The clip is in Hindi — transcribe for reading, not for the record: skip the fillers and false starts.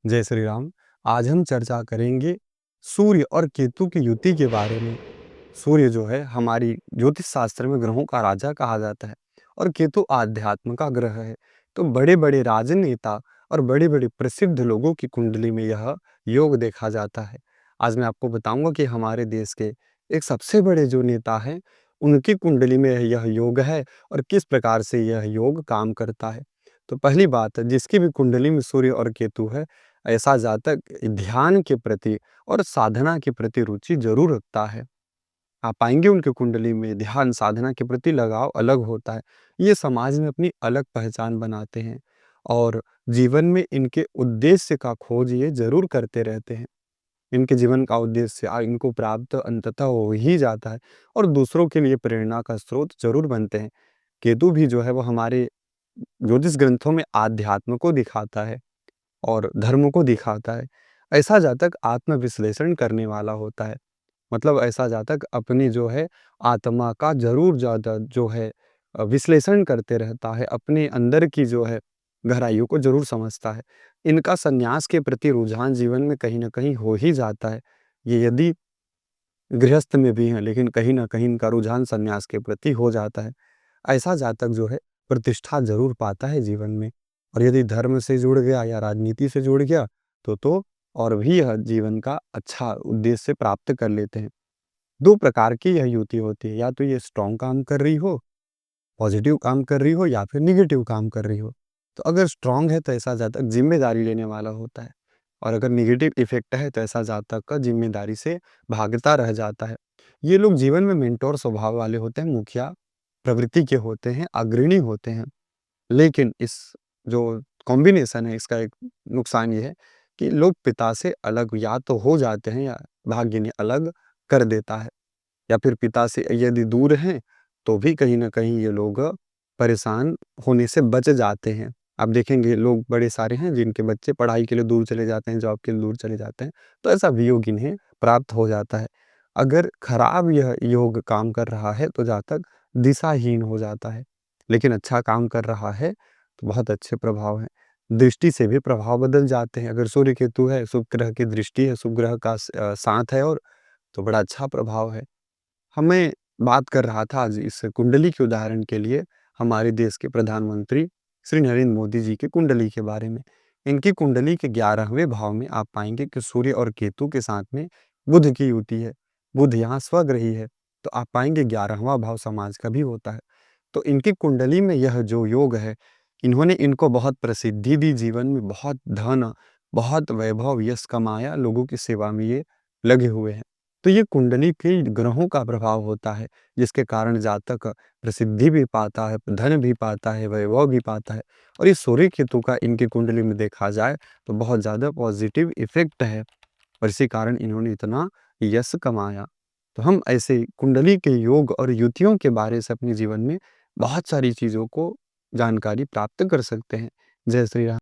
जय श्री राम। आज हम चर्चा करेंगे सूर्य और केतु की युति के बारे में। सूर्य जो है हमारी ज्योतिष शास्त्र में ग्रहों का राजा कहा जाता है और केतु आध्यात्म का ग्रह है। तो बड़े-बड़े राजनेता और बड़े-बड़े प्रसिद्ध लोगों की कुंडली में यह योग देखा जाता है। आज मैं आपको बताऊंगा कि हमारे देश के एक सबसे बड़े जो नेता हैं, उनकी कुंडली में यह योग है और किस प्रकार से यह योग काम करता है। तो पहली बात, जिसकी भी कुंडली में सूर्य और केतु है, ऐसा जातक ध्यान के प्रति और साधना के प्रति रुचि जरूर रखता है। आप पाएंगे उनकी कुंडली में ध्यान साधना के प्रति लगाव अलग होता है। ये समाज में अपनी अलग पहचान बनाते हैं और जीवन में इनके उद्देश्य का खोज ये जरूर करते रहते हैं। इनके जीवन का उद्देश्य इनको प्राप्त अंततः हो ही जाता है और दूसरों के लिए प्रेरणा का स्रोत जरूर बनते हैं। केतु भी जो है वो हमारे ज्योतिष ग्रंथों में आध्यात्म को दिखाता है और धर्म को दिखाता है। ऐसा जातक आत्मविश्लेषण करने वाला होता है। मतलब ऐसा जातक अपनी जो है आत्मा का ज़रूर ज़्यादा जो है विश्लेषण करते रहता है, अपने अंदर की जो है गहराइयों को ज़रूर समझता है। इनका संन्यास के प्रति रुझान जीवन में कहीं न कहीं हो ही जाता है। ये यदि गृहस्थ में भी हैं, लेकिन कहीं न कहीं इनका रुझान संन्यास के प्रति हो जाता है। ऐसा जातक जो है प्रतिष्ठा ज़रूर पाता है जीवन में, और यदि धर्म से जुड़ गया या राजनीति से जुड़ गया तो और भी यह जीवन का अच्छा उद्देश्य प्राप्त कर लेते हैं। 2 प्रकार की यह युति होती है, या तो ये स्ट्रॉन्ग काम कर रही हो, पॉजिटिव काम कर रही हो, या फिर नेगेटिव काम कर रही हो। तो अगर स्ट्रॉन्ग है तो ऐसा जातक ज़िम्मेदारी लेने वाला होता है, और अगर नेगेटिव इफ़ेक्ट है तो ऐसा जातक का ज़िम्मेदारी से भागता रह जाता है। ये लोग जीवन में मेंटोर स्वभाव वाले होते हैं, मुखिया प्रवृत्ति के होते हैं, अग्रणी होते हैं। लेकिन इस जो कॉम्बिनेशन है, इसका एक नुकसान ये है कि लोग पिता से अलग या तो हो जाते हैं, या भाग्य इन्हें अलग कर देता है, या फिर पिता से यदि दूर हैं तो भी कहीं न कहीं ये लोग परेशान होने से बच जाते हैं। आप देखेंगे लोग बड़े सारे हैं जिनके बच्चे पढ़ाई के लिए दूर चले जाते हैं, जॉब के लिए दूर चले जाते हैं, तो ऐसा वियोग इन्हें प्राप्त हो जाता है। अगर खराब यह योग काम कर रहा है तो जातक दिशाहीन हो जाता है, लेकिन अच्छा काम कर रहा है तो बहुत अच्छे प्रभाव हैं। दृष्टि से भी प्रभाव बदल जाते हैं। अगर सूर्य केतु है, शुभ ग्रह की दृष्टि है, शुभ ग्रह का साथ है, और तो बड़ा अच्छा प्रभाव है। हमें बात कर रहा था आज इस कुंडली के उदाहरण के लिए हमारे देश के प्रधानमंत्री श्री नरेंद्र मोदी जी की कुंडली के बारे में। इनकी कुंडली के 11वें भाव में आप पाएंगे कि सूर्य और केतु के साथ में बुध की युति है। बुध यहाँ स्वग्रही है, तो आप पाएंगे 11वां भाव समाज का भी होता है। तो इनकी कुंडली में यह जो योग है, इन्होंने इनको बहुत प्रसिद्धि दी, जीवन में बहुत धन, बहुत वैभव, यश कमाया, लोगों की सेवा में ये लगे हुए हैं। तो ये कुंडली के ग्रहों का प्रभाव होता है, जिसके कारण जातक प्रसिद्धि भी पाता है, धन भी पाता है, वैभव भी पाता है। और ये सूर्य केतु का इनकी कुंडली में देखा जाए तो बहुत ज़्यादा पॉजिटिव इफ़ेक्ट है, और इसी कारण इन्होंने इतना यश कमाया। तो हम ऐसे कुंडली के योग और युतियों के बारे से अपने जीवन में बहुत सारी चीज़ों को जानकारी प्राप्त कर सकते हैं। जय श्री राम।